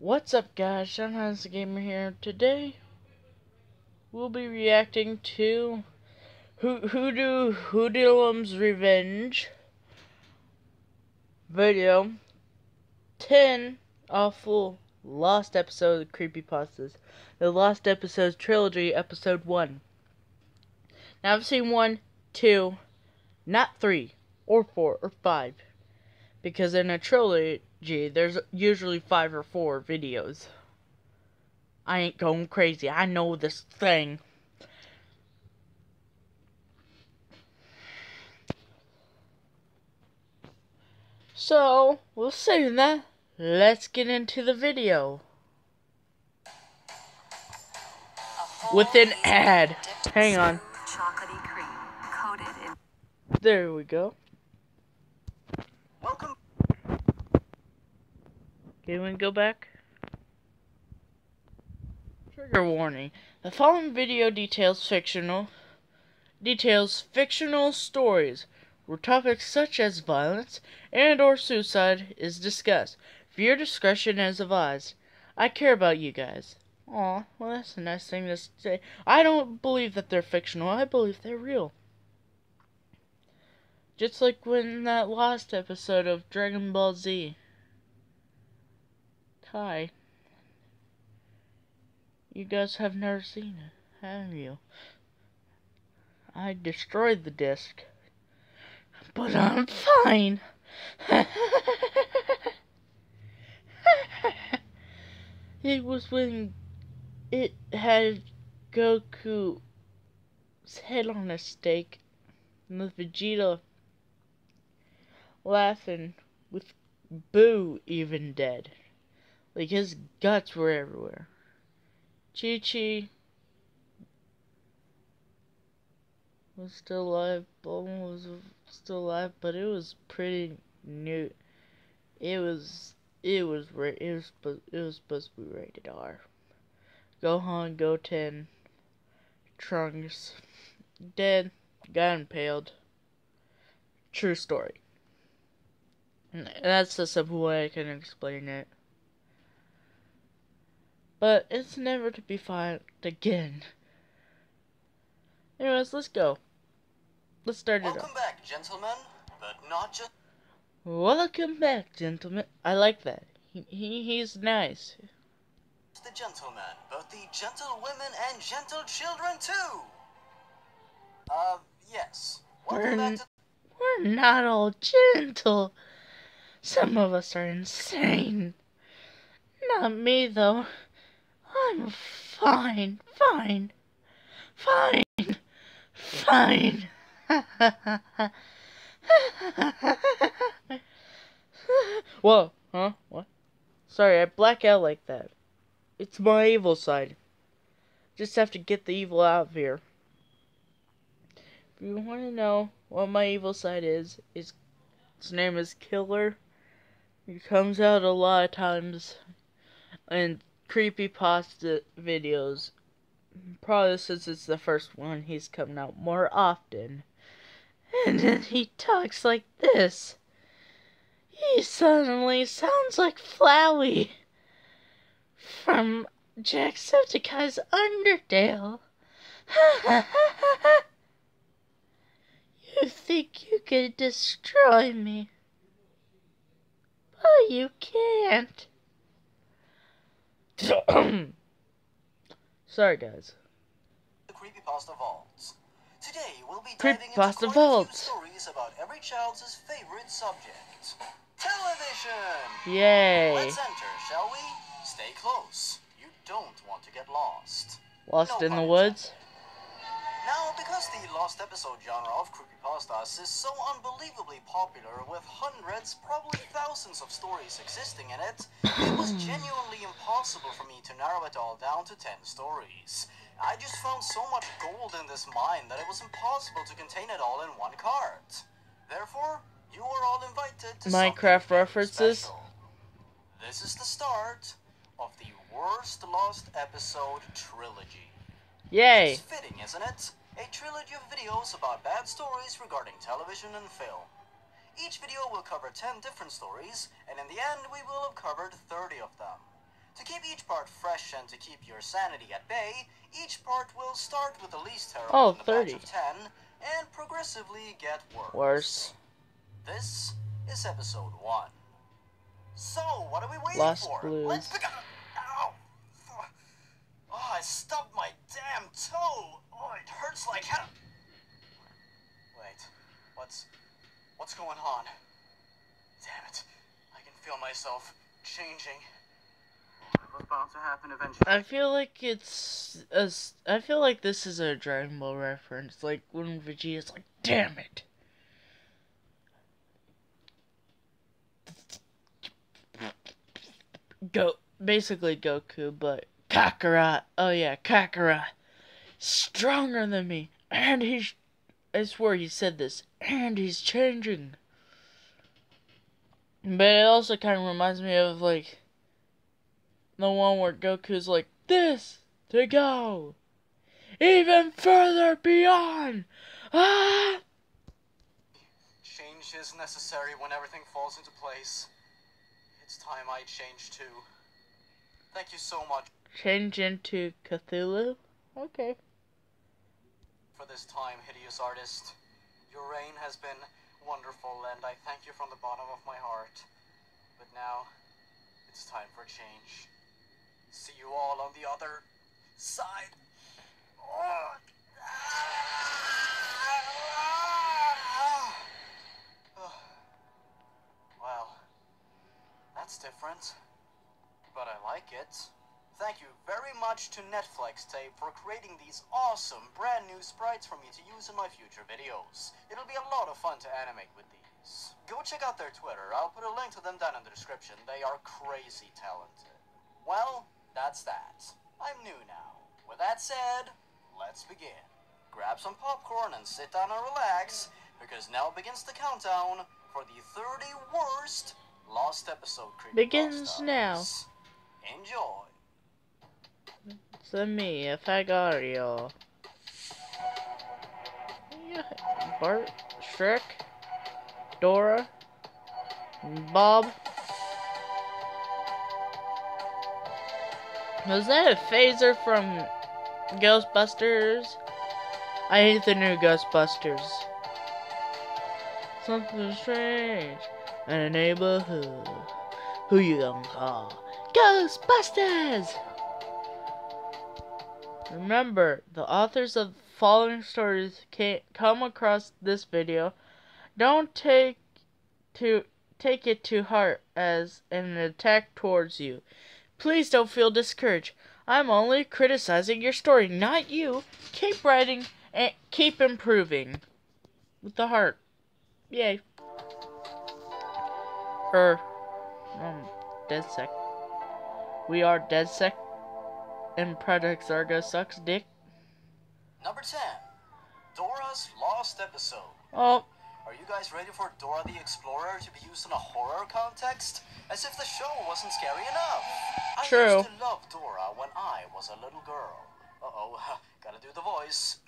What's up, guys? Sean the Gamer here. Today, we'll be reacting to Hoodlum's Revenge video 10 awful lost episode of Creepypastas. The Lost Episodes Trilogy, Episode 1. Now, I've seen 1, 2, not 3, or 4, or 5. Because in a trilogy, there's usually 5 or 4 videos. I ain't going crazy. I know this thing. So, we'll save that. Let's get into the video. With an ad. Hang on. Chocolatey cream coated in. There we go. Welcome. Can we go back? Trigger warning. The following video details fictional stories where topics such as violence and or suicide is discussed. Viewer discretion is advised. I care about you guys. Aw, well that's a nice thing to say. I don't believe that they're fictional. I believe they're real. Just like when that last episode of Dragon Ball Z. Kai. You guys have never seen it, have you? I destroyed the disc. But I'm fine. It was when it had Goku's head on a stake and with Vegeta laughing with Boo even dead. Like his guts were everywhere. Chi-Chi was still alive. Bulma was still alive, but it was pretty new. It was supposed to be rated R. Gohan, Goten, Trunks, dead, got impaled. True story. And that's the simple way I can explain it. But it's never to be found again. Anyways, let's go. Let's start it up. Welcome back, gentlemen, but not just. Welcome back, gentlemen. I like that. He's nice. The gentlemen, but the gentle women and gentle children too. Yes. We're not all gentle. Some of us are insane. Not me, though. I'm fine. Whoa, huh? What? Sorry, I black out like that. It's my evil side. Just have to get the evil out of here. If you want to know what my evil side is, his name is Killer. He comes out a lot of times in creepypasta videos. Probably since it's the first one, he's coming out more often. And then he talks like this. He suddenly sounds like Flowey from Jacksepticeye's Undertale. You think you could destroy me, but you can't. Sorry, guys. The Creepypasta Vaults. Today we'll be diving into Creepypasta quite a few Vaults. stories about every child's favorite subject. Television! Yay. Let's enter, shall we? Stay close. You don't want to get lost. Lost No in the pun woods? Now, because the lost episode genre of creepypastas is so unbelievably popular with hundreds, probably thousands of stories existing in it, it was genuinely impossible for me to narrow it all down to 10 stories. I just found so much gold in this mine that it was impossible to contain it all in one cart. Therefore, you are all invited to Minecraft something references. special. This is the start of the Worst Lost Episode Trilogy. Yay. It's fitting, isn't it? A trilogy of videos about bad stories regarding television and film. Each video will cover 10 different stories, and in the end we will have covered 30 of them. keep each part fresh and to keep your sanity at bay, each part will start with the least terrible Oh, in a batch 30. of 10 and progressively get worse. Worse. This is episode 1. So, what are we waiting Lost for? Blues. Let's begin. Ow! Oh, I stubbed my damn toe. Oh, it hurts like hell. Wait, what's going on? Damn it! I can feel myself changing. It was bound to happen eventually. I feel like this is a Dragon Ball reference, like when Vegeta's like, damn it. Basically Goku, but Kakarot. Oh yeah, Kakarot. Stronger than me. And I swear he said this. And he's changing. But it also kind of reminds me of, like, the one where Goku's like, this to go even further beyond. Ah! Change is necessary when everything falls into place. It's time I change too. Thank you so much Change into Cthulhu? Okay. for this time, hideous artist. Your reign has been wonderful, and I thank you from the bottom of my heart. But now, it's time for change. See you all on the other side. Oh. Well, that's different, but I like it. Thank you very much to Netflix Tape for creating these awesome brand new sprites for me to use in my future videos. It'll be a lot of fun to animate with these. Go check out their Twitter. I'll put a link to them down in the description. They are crazy talented. Well, that's that. I'm new now. With that said, let's begin. Grab some popcorn and sit down and relax, because now begins the countdown for the 30 worst lost episode creepypastas. Begins now. Enjoy. It's me, if I got y'all. Yeah, Bart, Shrek, Dora, Bob. Was that a phaser from Ghostbusters? I hate the new Ghostbusters. Something strange in a neighborhood. Who you gonna call? Ghostbusters! Remember, the authors of the following stories come across this video. Don't take it to heart as an attack towards you. Please don't feel discouraged. I'm only criticizing your story, not you. Keep writing and keep improving. With the heart. Yay. Dead Sec. We are Dead Sec. And Project Zargo sucks dick. Number 10. Dora's Lost Episode. Oh. Are you guys ready for Dora the Explorer to be used in a horror context? As if the show wasn't scary enough. True. I used to love Dora when I was a little girl. Uh-oh, gotta do the voice.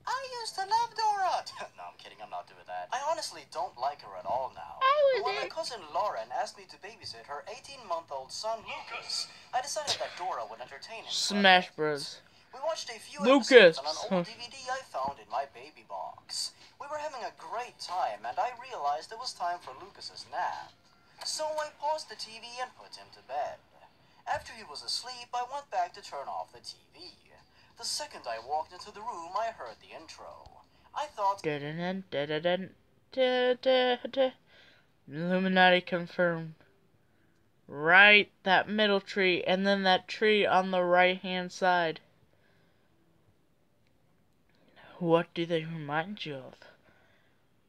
I used to love Dora. No, I'm kidding, I'm not doing that. I honestly don't like her at all now. But when my cousin Lauren asked me to babysit her 18-month-old son Lucas, I decided that Dora would entertain him. Smash Bros. We watched a few Lucas. episodes on an old DVD I found in my baby box. We were having a great time, and I realized it was time for Lucas's nap. So I paused the TV and put him to bed. After he was asleep, I went back to turn off the TV. The second I walked into the room, I heard the intro. I thought... Illuminati confirmed. Right, that middle tree, and then that tree on the right-hand side. What do they remind you of?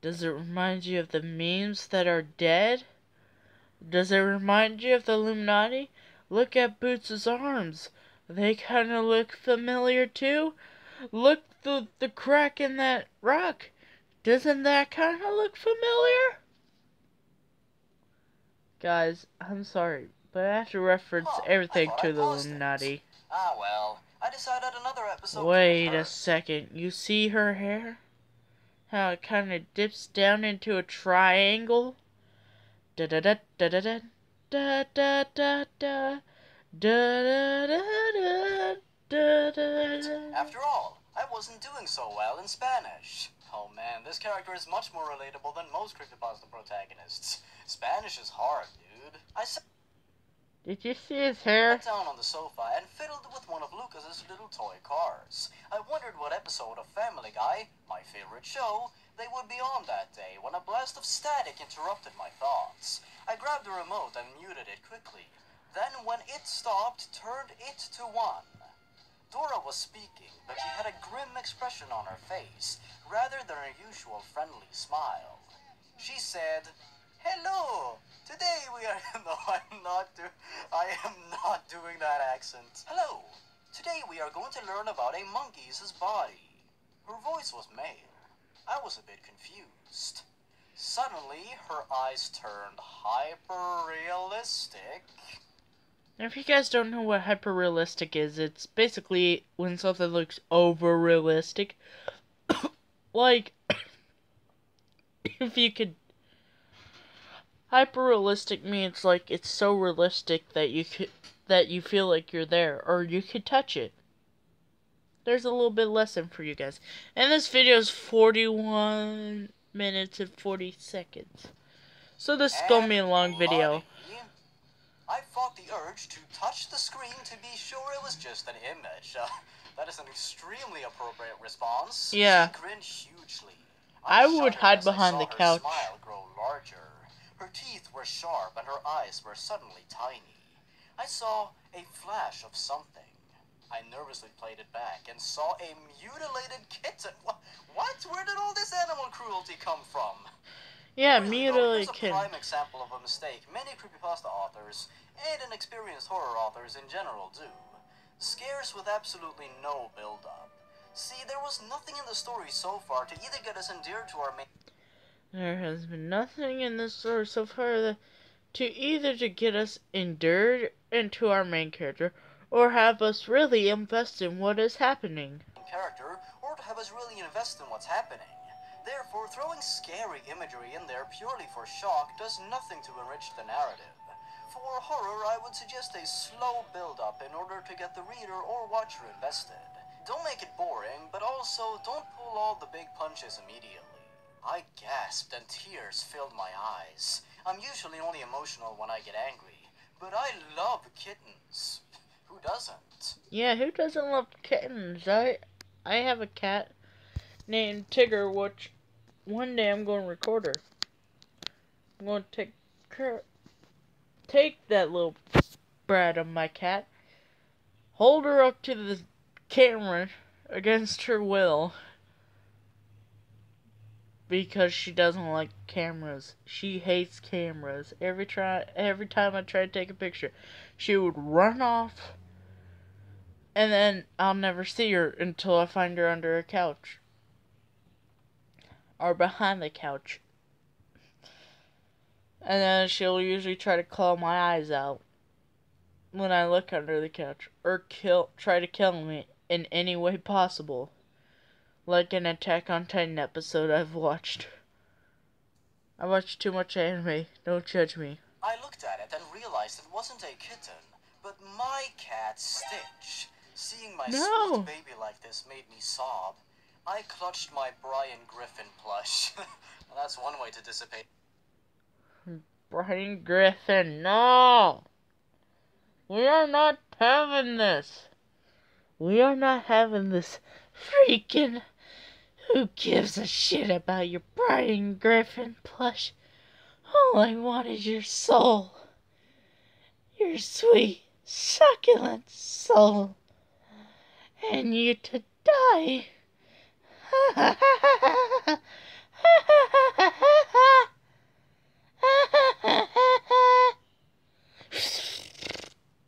Does it remind you of the memes that are dead? Does it remind you of the Illuminati? Look at Boots' arms. They kind of look familiar too. Look the crack in that rock. Doesn't that kind of look familiar? Guys, I'm sorry, but I have to reference everything to the Illuminati. Ah well, I decided another episode. Wait a second. You see her hair? How it kind of dips down into a triangle? Da da da da da da da da da da Da da da da da da da. After all, I wasn't doing so well in Spanish. Oh man, this character is much more relatable than most creepypasta protagonists. Spanish is hard, dude. I sat Did you see his hair? down on the sofa and fiddled with one of Lucas's little toy cars. I wondered what episode of Family Guy, my favorite show, they would be on that day when a blast of static interrupted my thoughts. I grabbed the remote and muted it quickly. Then when it stopped, turned it to 1. Dora was speaking, but she had a grim expression on her face, rather than her usual friendly smile. She said, "Hello! Today we are..." No, I am not doing that accent. "Hello! Today we are going to learn about a monkey's body." Her voice was male. I was a bit confused. Suddenly, her eyes turned hyper-realistic. If you guys don't know what hyper-realistic is, it's basically when something looks over-realistic. Like, if you could... Hyper-realistic means like it's so realistic that you feel like you're there, or you could touch it. There's a little bit lesson for you guys. And this video is 41 minutes and 40 seconds. So this is going to be a long video. I fought the urge to touch the screen to be sure it was just an image. That is an extremely appropriate response. Yeah. She grinned hugely. I would hide behind the couch. Her smile grow larger. Her teeth were sharp and her eyes were suddenly tiny. I saw a flash of something. I nervously played it back and saw a mutilated kitten. What? Where did all this animal cruelty come from? Yeah, Really, mutilated kitten. Here's a prime example of a mistake many creepypasta authors and inexperienced horror authors in general do. Scares with absolutely no build-up. See, there was nothing in the story so far to either get us endeared to our main... There has been nothing in this story so far to get us endeared into our main character, or have us really invest in what is happening. ...character, or to have us really invest in what's happening. Therefore, throwing scary imagery in there purely for shock does nothing to enrich the narrative. For horror, I would suggest a slow build-up in order to get the reader or watcher invested. Don't make it boring, but also don't pull all the big punches immediately. I gasped and tears filled my eyes. I'm usually only emotional when I get angry, but I love kittens. Who doesn't? Yeah, who doesn't love kittens? I have a cat named Tigger, which one day I'm going to record her. I'm going to take that little brat of my cat, hold her up to the camera against her will, because she doesn't like cameras. She hates cameras. Every time I try to take a picture, she would run off, and then I'll never see her until I find her under a couch. Or behind the couch. And then she'll usually try to claw my eyes out when I look under the couch. Or try to kill me in any way possible. Like an Attack on Titan episode I've watched. I watch too much anime. Don't judge me. I looked at it and realized it wasn't a kitten, but my cat Stitch. Seeing my sweet baby like this made me sob. I clutched my Brian Griffin plush. That's one way to dissipate. Brian Griffin, no! We are not having this. We are not having this freaking... Who gives a shit about your Brian Griffin plush? All I want is your soul. Your sweet, succulent soul. And you to die.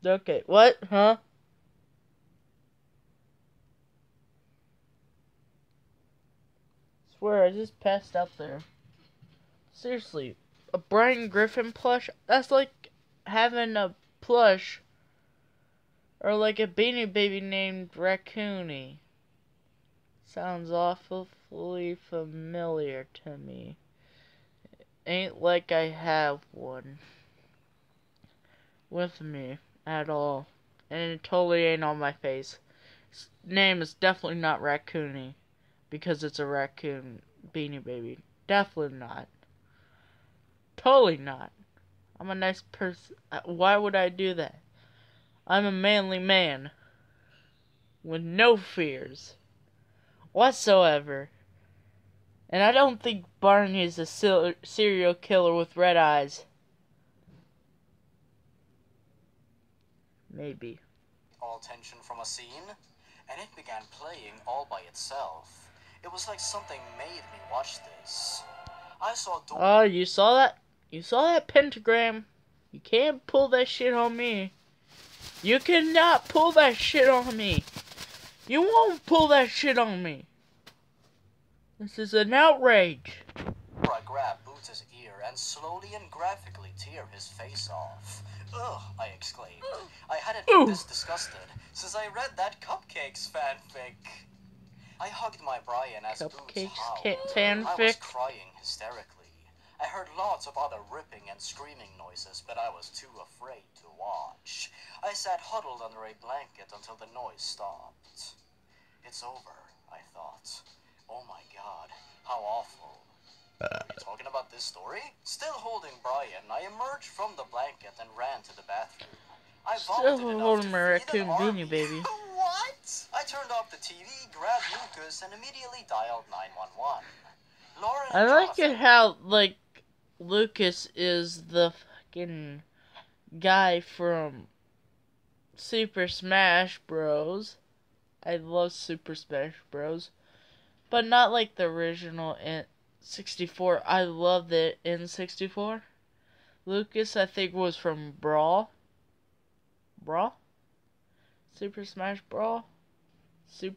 Okay, what? Huh? Swear, I just passed out there. Seriously, a Brian Griffin plush? That's like having a plush. Or like a Beanie Baby named Raccoony. Sounds awfully familiar to me. Ain't like I have one with me. at all. And it totally ain't on my face. His name is definitely not Raccoony. Because it's a raccoon Beanie Baby. Definitely not. Totally not. I'm a nice person. Why would I do that? I'm a manly man. With no fears. Whatsoever. And I don't think Barney is a serial killer with red eyes. Maybe. All tension from a scene, and it began playing all by itself. It was like something made me watch this. I saw Dora. Oh, you saw that? You saw that pentagram? You can't pull that shit on me. You cannot pull that shit on me. You won't pull that shit on me. This is an outrage. Dora grabbed Boots' ear and slowly and graphically tear his face off. Ugh, I exclaimed. I hadn't been this disgusted since I read that Cupcakes fanfic. I hugged my Brian as Boots howled. Fanfic? I was crying hysterically. I heard lots of other ripping and screaming noises, but I was too afraid to watch. I sat huddled under a blanket until the noise stopped. It's over, I thought. Oh my god, how awful. Are you talking about this story? Still holding Brian, I emerged from the blanket and ran to the bathroom. I vomited Still enough holding to my feed an raccoon army. Beanie Baby. What? I turned off the TV, grabbed Lucas, and immediately dialed 911. Lauren I and like Jonathan. it how, like, Lucas is the fucking guy from Super Smash Bros. I love Super Smash Bros. But not like the original in 64. I loved it in 64. Lucas, I think, was from Brawl. Brawl? Super Smash Brawl? I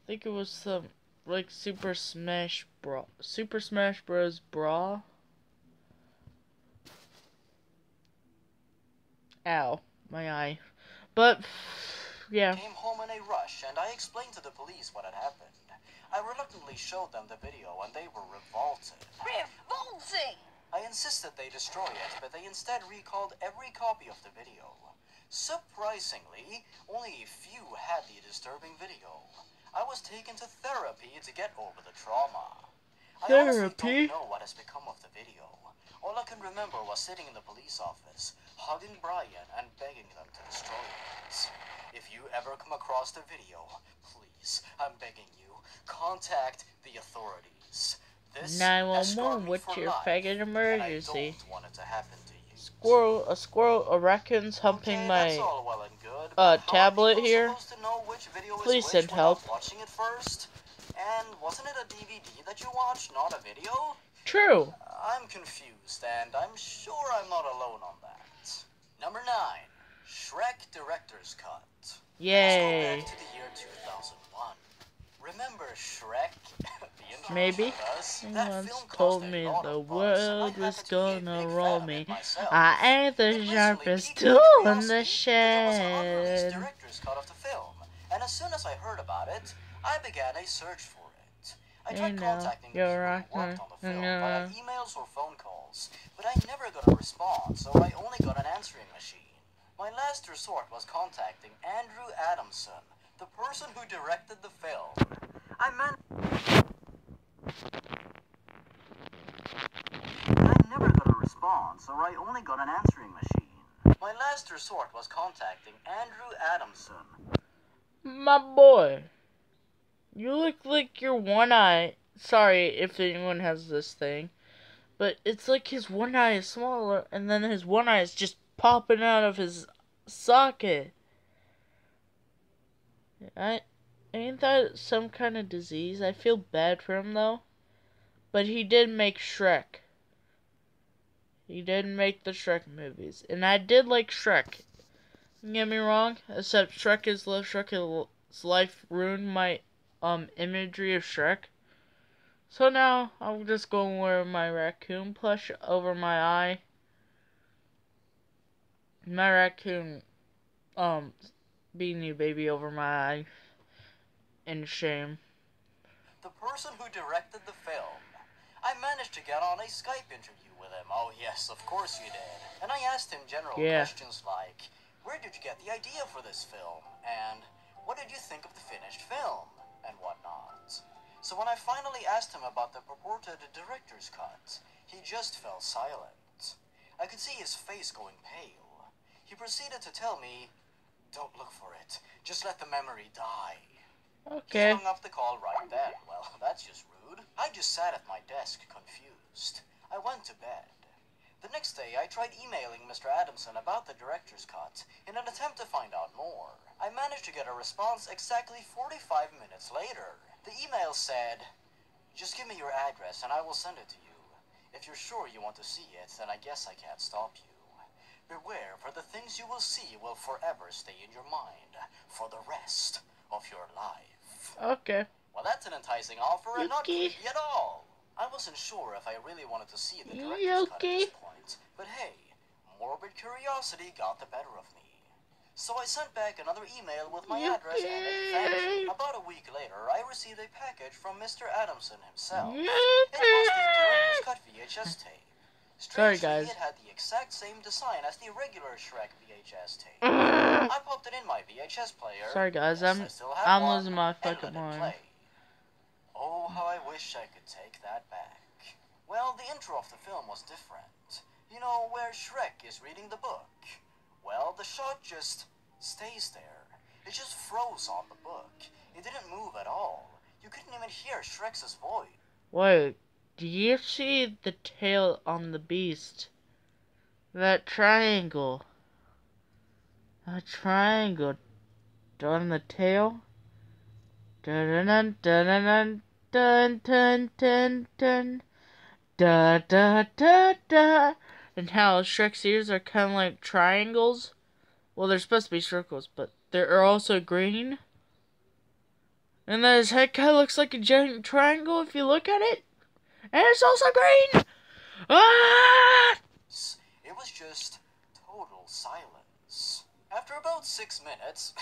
think it was some, like, Super Smash Brawl. Super Smash Bros. Brawl? Ow. My eye. But, yeah. Came home in a rush, and I explained to the police what had happened. I reluctantly showed them the video, and they were revolted. Revolting! I insisted they destroy it, but they instead recalled every copy of the video. Surprisingly, only a few had the disturbing video. I was taken to therapy to get over the trauma. I honestly Therapy? don't know what has become of the video. All I can remember was sitting in the police office, hugging Brian and begging them to destroy it. If you ever come across the video, please, I'm begging you, contact the authorities. This has scarred 911, me what's for your life, faggot and emergency? I don't want it to happen to you. A raccoon's humping Okay, my that's all well and good, but how are tablet people here. supposed to know which video is Please which send without help. watching it first? And wasn't it a DVD that you watched, not a video? True. I'm confused, and I'm sure I'm not alone on that. Number 9, Shrek Director's Cut. Let's go Yay. back to the year 2001. Remember Shrek? The Maybe. intro does. He That once film told caused a me lot the of buzz, and I world was happen to be a gonna big roll fan of me. it myself. I ain't the It recently sharpest piqued tool my in the curiosity, but there was an unreleased shed. director's cut of the film, and as soon as I heard about it, I began a search for it. I tried contacting the people who worked on the film via emails or phone calls, but I never got a response, so I only got an answering machine. My last resort was contacting Andrew Adamson, the person who directed the film. I never got a response, or I only got an answering machine. My last resort was contacting Andrew Adamson. My boy, you look like your one eye. Sorry if anyone has this thing, but it's like his one eye is smaller, and then his one eye is just popping out of his socket. Ain't that some kind of disease? I feel bad for him though. But he did make Shrek. He did make the Shrek movies, and I did like Shrek. Don't get me wrong, except Shrek's life ruined my imagery of Shrek. So now I'm just going to wear my raccoon plush over my eye. My raccoon Beanie Baby over my eye. In shame. The person who directed the film. I managed to get on a Skype interview with him. Oh yes, of course you did. And I asked him general Yeah. questions like, where did you get the idea for this film? And what did you think of the finished film? And whatnot. So when I finally asked him about the purported director's cut, he just fell silent. I could see his face going pale. He proceeded to tell me, don't look for it. Just let the memory die. He Okay. hung up the call right then. Well, that's just rude. I just sat at my desk, confused. I went to bed. The next day, I tried emailing Mr. Adamson about the director's cut in an attempt to find out more. I managed to get a response exactly 45 minutes later. The email said, just give me your address and I will send it to you. If you're sure you want to see it, then I guess I can't stop you. Beware, for the things you will see will forever stay in your mind for the rest of your life. Okay. Well, that's an enticing offer and not Yuki. creepy at all. I wasn't sure if I really wanted to see the director's cut at this point, but hey, morbid curiosity got the better of me. So I sent back another email with my address and a thank you. About a week later, I received a package from Mr. Adamson himself. It was the director's cut VHS tape. Sorry, Strangely, guys. it had the exact same design as the regular Shrek VHS tape. I popped it in my VHS player. Sorry, guys. Yes, I still have I'm one, losing my and fucking let it mind. play. Oh, how I wish I could take that back. Well, the intro of the film was different. You know, where Shrek is reading the book. Well, the shot just stays there. It just froze on the book. It didn't move at all. You couldn't even hear Shrek's voice. Wait, do you see the tail on the beast? That triangle. A triangle on the tail. Dun dun dun dun dun dun dun da da da da. And how Shrek's ears are kind of like triangles. Well, they're supposed to be circles, but they're also green. And then his head kind of looks like a giant triangle if you look at it. And it's also green! Ah! It was just total silence. After about 6 minutes,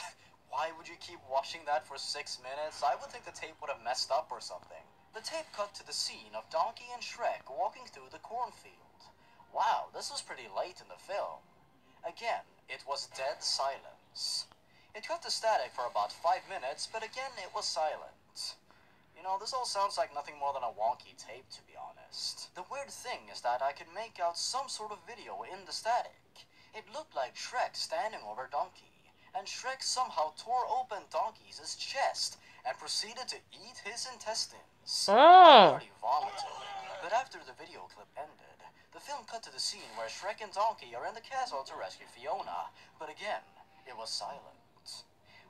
why would you keep watching that for 6 minutes? I would think the tape would have messed up or something. The tape cut to the scene of Donkey and Shrek walking through the cornfield. Wow, this was pretty late in the film. Again, it was dead silence. It cut to static for about 5 minutes, but again it was silent. You know, this all sounds like nothing more than a wonky tape, to be honest. The weird thing is that I could make out some sort of video in the static. It looked like Shrek standing over Donkey, and Shrek somehow tore open Donkey's chest and proceeded to eat his intestines. I already vomited, but after the video clip ended, the film cut to the scene where Shrek and Donkey are in the castle to rescue Fiona, but again, it was silent.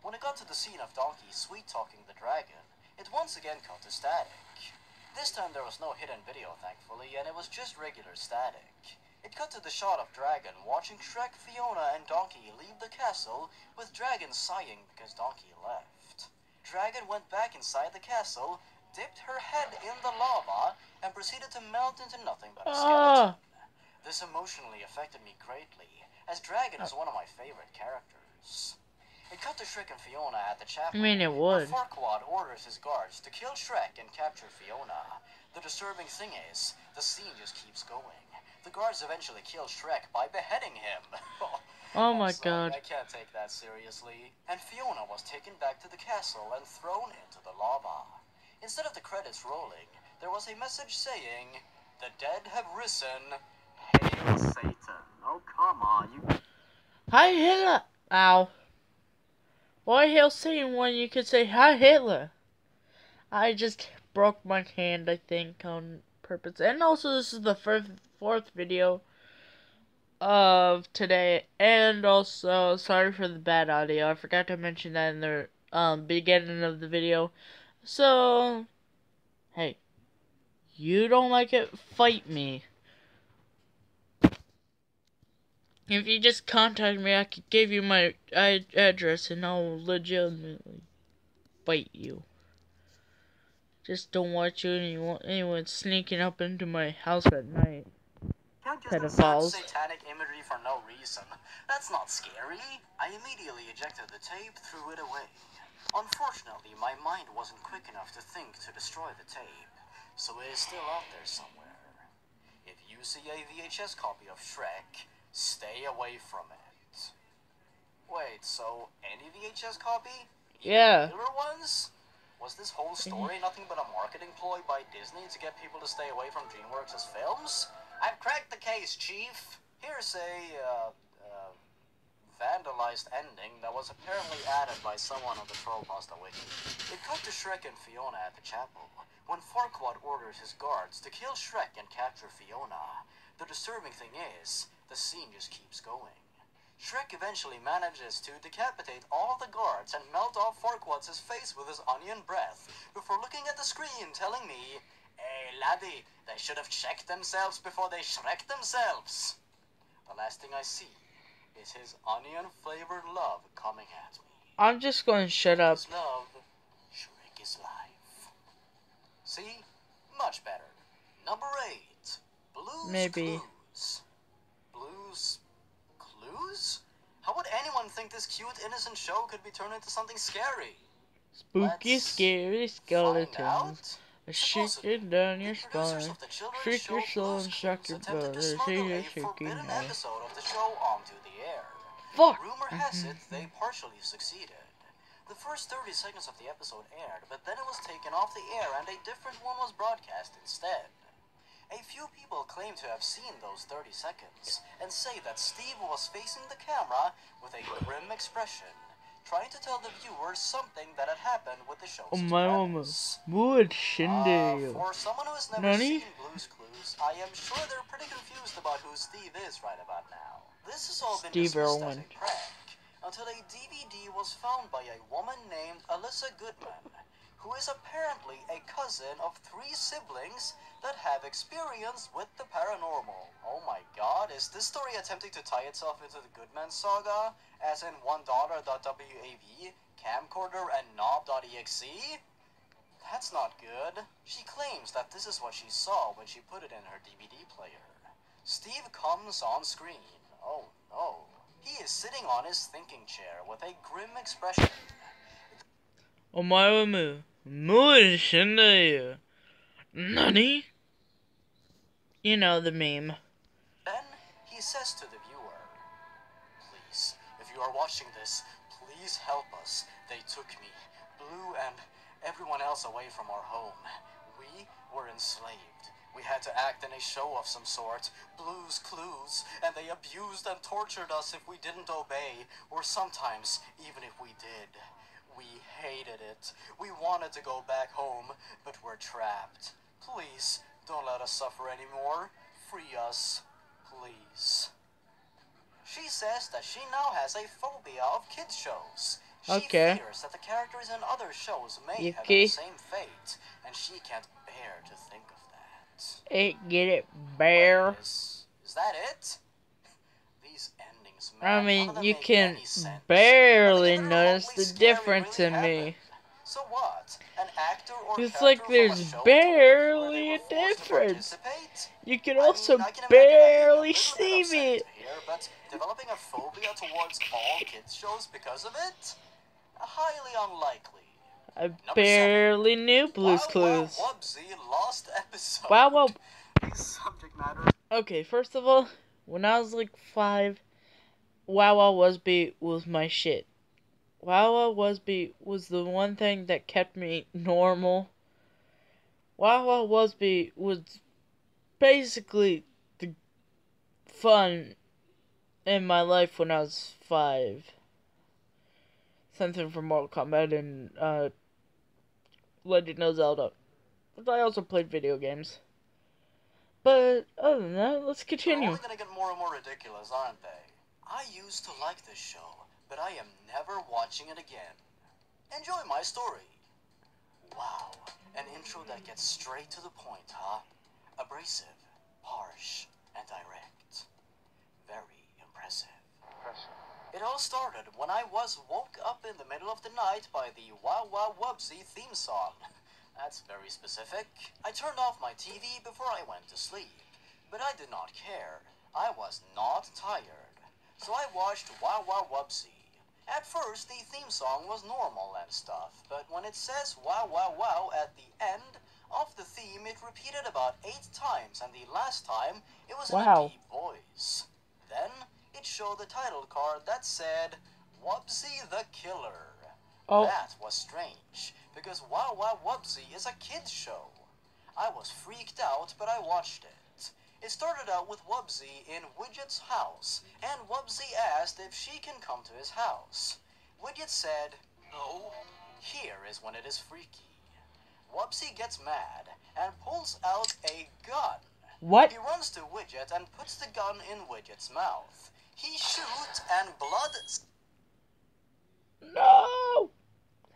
When it got to the scene of Donkey sweet-talking the dragon, it once again cut to static. This time there was no hidden video, thankfully, and it was just regular static. It cut to the shot of Dragon watching Shrek, Fiona, and Donkey leave the castle, with Dragon sighing because Donkey left. Dragon went back inside the castle, dipped her head in the lava, and proceeded to melt into nothing but a skeleton. This emotionally affected me greatly, as Dragon is one of my favorite characters. It cut to Shrek and Fiona at the chapel. I mean, it would. Farquaad orders his guards to kill Shrek and capture Fiona. The disturbing thing is, the scene just keeps going. The guards eventually kill Shrek by beheading him. Oh my god. I can't take that seriously. And Fiona was taken back to the castle and thrown into the lava. Instead of the credits rolling, there was a message saying, "The dead have risen. Hail Satan." Oh, come on, you... Hi, Hitler! Ow. Why hail Satan when you could say hi, Hitler? I just broke my hand, I think, on purpose. And also, this is the fourth video of today. And also, sorry for the bad audio. I forgot to mention that in the beginning of the video. So, hey, you don't like it? Fight me. If you just contact me, I could give you my address and I'll legitimately fight you. Just don't want anyone sneaking up into my house at night. Can't just Pedophiles. insert satanic imagery for no reason. That's not scary. I immediately ejected the tape, threw it away. Unfortunately, my mind wasn't quick enough to think to destroy the tape. so it is still out there somewhere. If you see a VHS copy of Shrek, stay away from it. Wait, so any VHS copy? Yeah. Even regular ones? Was this whole story nothing but a marketing ploy by Disney to get people to stay away from DreamWorks' films? I've cracked the case, Chief. Here's a, vandalized ending that was apparently added by someone on the Troll Pasta Wiki. It cut to Shrek and Fiona at the chapel, when Farquaad orders his guards to kill Shrek and capture Fiona. The disturbing thing is, the scene just keeps going. Shrek eventually manages to decapitate all the guards and melt off Farquaad's face with his onion breath, before looking at the screen telling me, "Hey laddie, they should have checked themselves before they Shrek themselves." The last thing I see is his onion-flavored love coming at me. I'm just going to shut up. His love, Shrek is life. See? Much better. Number 8. Blue's Maybe. Clues. Blue's Clues? How would anyone think this cute, innocent show could be turned into something scary? Spooky, Let's scary find skeletons. out. Shaking down your The producers spine. of the children's Shriek show your soul Blue's and shock Clues your attempted to brothers. smuggle See a you shaking forbidden now. episode of the show onto the air. Fuck! Rumor has it they partially succeeded. The first 30 seconds of the episode aired, but then it was taken off the air and a different one was broadcast instead. A few people claim to have seen those 30 seconds and say that Steve was facing the camera with a grim expression, trying to tell the viewers something that had happened with the show's premise. Wood Shindy. For someone who has never Nani? seen Blue's Clues, I am sure they're pretty confused about who Steve is right about now. This has all been Steve dismissed Irwin. as a prank, until a DVD was found by a woman named Alyssa Goodman, who is apparently a cousin of 3 siblings that have experience with the paranormal. Oh my god, is this story attempting to tie itself into the Goodman saga? As in OneDaughter.wav, Camcorder, and Knob.exe? That's not good. She claims that this is what she saw when she put it in her DVD player. Steve comes on screen. Oh no. He is sitting on his thinking chair with a grim expression. Omae Wood Shindy. Nani? You know the meme. Then he says to the viewer, "Please, if you are watching this, please help us. They took me, Blue, and everyone else away from our home. We were enslaved. We had to act in a show of some sort, Blue's Clues, and they abused and tortured us if we didn't obey, or sometimes even if we did. We hated it. We wanted to go back home, but we're trapped. Please, don't let us suffer anymore. Free us, please." She says that she now has a phobia of kids shows. She Okay. fears that the characters in other shows may have had Yuki. the same fate, and she can't bear to think of that. Get it, bear? Wait, is that it? These endings, I man, none of mean, them you make can any sense. barely Nothing even notice remotely the scary difference really in me. happened. So what? An actor or It's character like from there's a show barely told the viewer they a were forced to difference. participate? You can I also mean, I can imagine that being a barely little see bit upsetting me. to hear, but developing a phobia towards all kids shows because of it? Highly unlikely. I Number barely knew Blue's Wow Clues. Wow Wubsy Lost Episode. Wow Wow. This subject matter. Okay, first of all, when I was like 5, Wow Wow Wubsy was my shit. Wow Wow Wubsy was the one thing that kept me normal. Wow Wow Wubsy was basically the fun in my life when I was 5. Something from Mortal Kombat and Legend of Zelda. But I also played video games. But other than that, let's They're continue. only gonna get more and more ridiculous, aren't they? I used to like this show, but I am never watching it again. Enjoy my story. Wow, an intro that gets straight to the point, huh? Abrasive, harsh, and direct. Very impressive. It all started when I was woke up in the middle of the night by the Wow Wow Wubsy theme song. That's very specific. I turned off my TV before I went to sleep, but I did not care. I was not tired. So I watched Wow Wow Wubsy. At first, the theme song was normal and stuff, but when it says Wow Wow Wow at the end, Of the theme, it repeated about 8 times, and the last time, it was in a Wow. deep voice. Then, it showed the title card that said, Wubsy the Killer. Oh. That was strange, because Wow Wow Wubsy is a kid's show. I was freaked out, but I watched it. It started out with Wubsy in Widget's house, and Wubsy asked if she can come to his house. Widget said, no. Here is when it is freaky. Wubsy gets mad and pulls out a gun. What? He runs to Widget and puts the gun in Widget's mouth. He shoots and blood No!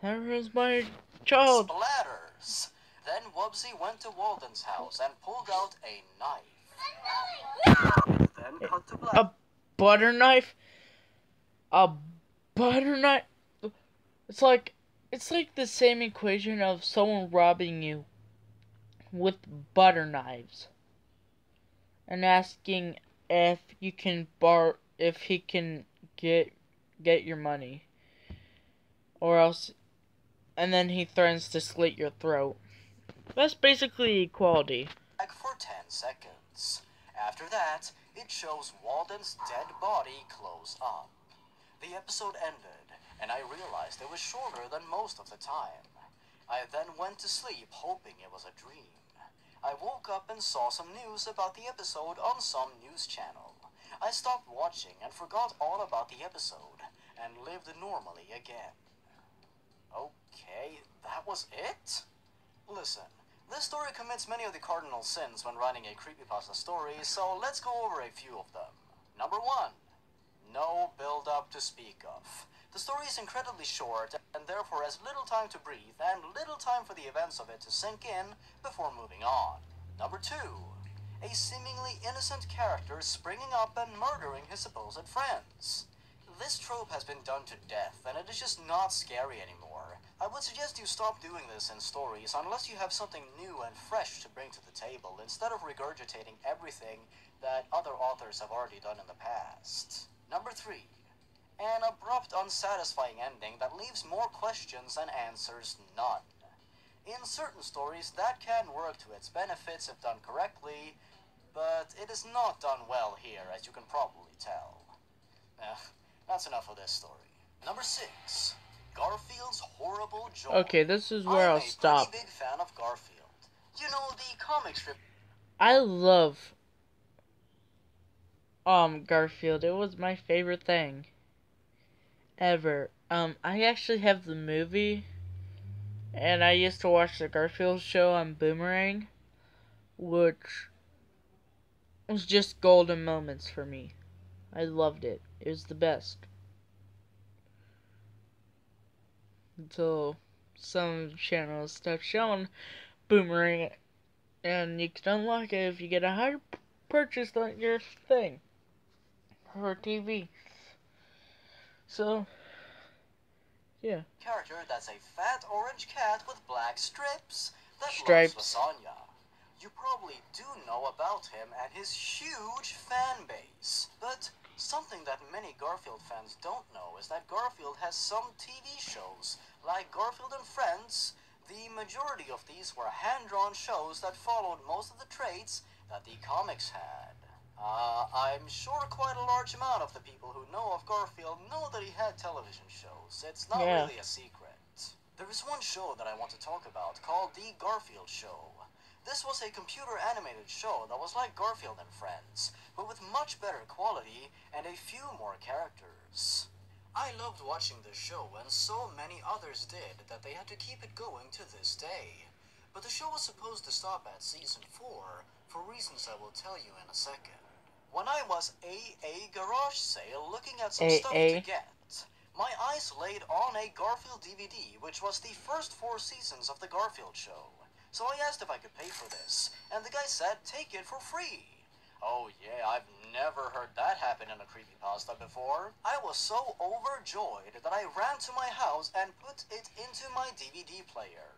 There is my child. splatters. Then Wubsy went to Walden's house and pulled out a knife. Then cut to black. A butter knife? A butter knife? It's like the same equation of someone robbing you with butter knives and asking if he can get your money, or else, and then he threatens to slit your throat. That's basically equality. For 10 seconds. After that, it shows Walden's dead body close up. The episode ended, and I realized it was shorter than most of the time. I then went to sleep hoping it was a dream. I woke up and saw some news about the episode on some news channel. I stopped watching and forgot all about the episode, and lived normally again. Okay, that was it? Listen, this story commits many of the cardinal sins when writing a creepypasta story, so let's go over a few of them. Number 1. No build-up to speak of. The story is incredibly short, and therefore has little time to breathe, and little time for the events of it to sink in before moving on. Number 2. A seemingly innocent character springing up and murdering his supposed friends. This trope has been done to death, and it is just not scary anymore. I would suggest you stop doing this in stories unless you have something new and fresh to bring to the table, instead of regurgitating everything that other authors have already done in the past. Number 3. An abrupt, unsatisfying ending that leaves more questions than answers none. In certain stories, that can work to its benefits if done correctly, but it is not done well here, as you can probably tell. That's enough of this story. Number 6. Garfield's Horrible Joy. Okay, this is where I'll stop. I'm a pretty big fan of Garfield. You know, the comic strip. I love Garfield. It was my favorite thing ever. I actually have the movie, and I used to watch the Garfield Show on Boomerang, which was just golden moments for me. I loved it. It was the best. Until some channels stopped showing Boomerang, and you can unlock it if you get a higher purchase on your thing for TV. So, yeah. Character that's a fat orange cat with black strips that Stripes. loves lasagna. You probably do know about him and his huge fan base. But something that many Garfield fans don't know is that Garfield has some TV shows, like Garfield and Friends. The majority of these were hand-drawn shows that followed most of the traits that the comics had. I'm sure quite a large amount of the people who know of Garfield know that he had television shows. It's not really a secret. There is one show that I want to talk about called The Garfield Show. This was a computer-animated show that was like Garfield and Friends, but with much better quality and a few more characters. I loved watching this show, and so many others did, that they had to keep it going to this day. But the show was supposed to stop at season 4, for reasons I will tell you in a second. When I was a garage sale looking at some stuff to get, my eyes laid on a Garfield DVD, which was the first 4 seasons of The Garfield Show. So I asked if I could pay for this, and the guy said, take it for free. Oh yeah, I've never heard that happen in a creepypasta before. I was so overjoyed that I ran to my house and put it into my DVD player.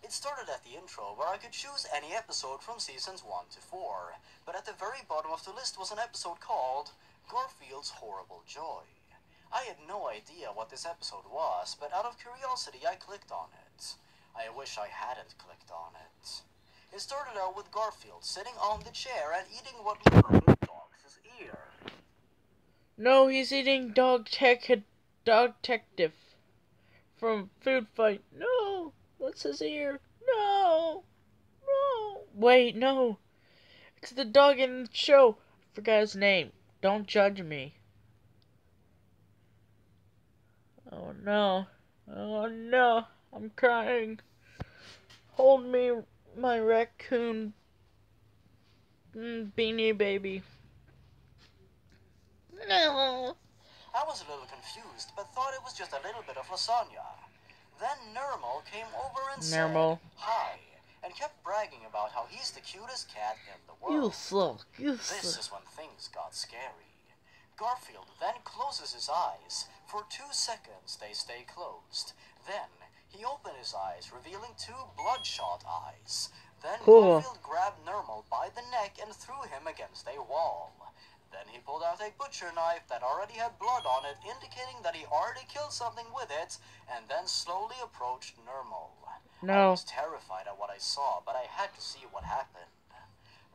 It started at the intro, where I could choose any episode from seasons 1 to 4, but at the very bottom of the list was an episode called Garfield's Horrible Joy. I had no idea what this episode was, but out of curiosity I clicked on it. I wish I hadn't clicked on it. It started out with Garfield sitting on the chair and eating what looked like a dog's ear. No, he's eating dog detective from Food Fight. No, that's his ear. No, no. Wait, no. It's the dog in the show. I forgot his name. Don't judge me. Oh no. Oh no. I'm crying. Hold me, my raccoon beanie baby. No. I was a little confused, but thought it was just a little bit of lasagna. Then Nermal came over and said hi, and kept bragging about how he's the cutest cat in the world. You suck. You This suck. is when things got scary. Garfield then closes his eyes. For 2 seconds they stay closed. Then he opened his eyes, revealing 2 bloodshot eyes. Then Garfield grabbed Nermal by the neck and threw him against a wall. Then he pulled out a butcher knife that already had blood on it, indicating that he already killed something with it, and then slowly approached Nermal. I was terrified at what I saw, but I had to see what happened.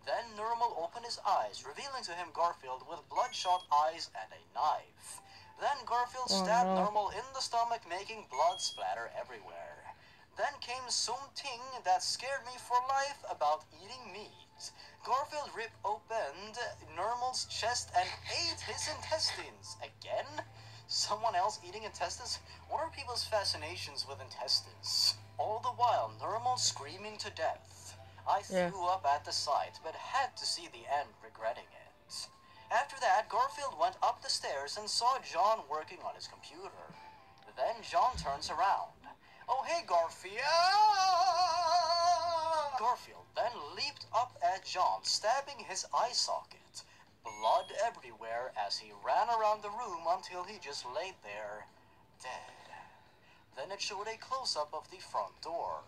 Then Nermal opened his eyes, revealing to him Garfield with bloodshot eyes and a knife. Then Garfield stabbed Nermal in the stomach, making blood splatter everywhere. Then came something that scared me for life about eating meat. Garfield ripped open Nermal's chest and ate his intestines. Again? Someone else eating intestines? What are people's fascinations with intestines? All the while, Nermal screaming to death. I threw up at the sight, but had to see the end, regretting it. After that, Garfield went up the stairs and saw John working on his computer. Then John turns around. Oh, hey, Garfield! Garfield then leaped up at John, stabbing his eye socket. Blood everywhere as he ran around the room until he just laid there, dead. Then it showed a close-up of the front door.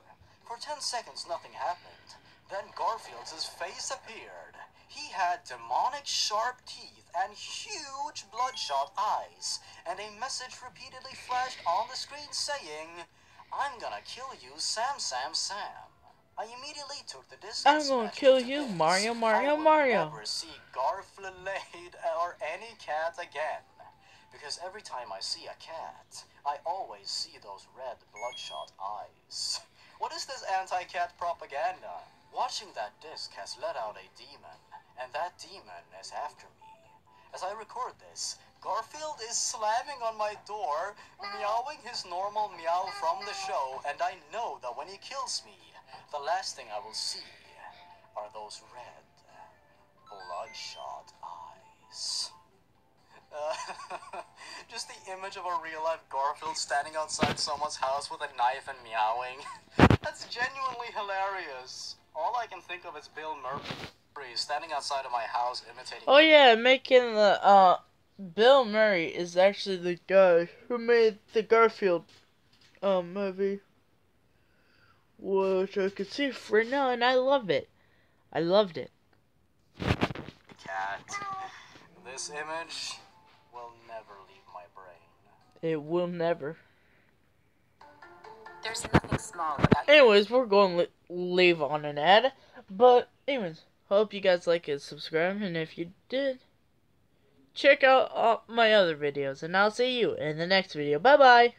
For 10 seconds, nothing happened. Then Garfield's face appeared. He had demonic sharp teeth and huge bloodshot eyes, and a message repeatedly flashed on the screen saying, "I'm gonna kill you, Sam, Sam, Sam." I immediately took the disc. I'm gonna kill you, Mario, Mario, I will Mario. never see Garfield or any cat again. Because every time I see a cat, I always see those red bloodshot eyes. What is this anti-cat propaganda? Watching that disc has let out a demon, and that demon is after me. As I record this, Garfield is slamming on my door, meowing his normal meow from the show, and I know that when he kills me, the last thing I will see are those red, bloodshot eyes. Just the image of a real-life Garfield standing outside someone's house with a knife and meowing. That's genuinely hilarious. All I can think of is Bill Murray standing outside of my house imitating... Oh yeah, making the, Bill Murray is actually the guy who made the Garfield, movie. Which I can see right now, and I love it. I loved it. Cat. This image will never leave my brain. It will never. There's nothing small about Anyways, we're going to leave on an ad. But, anyways, hope you guys like it, subscribe, and if you did, check out all my other videos. And I'll see you in the next video. Bye-bye!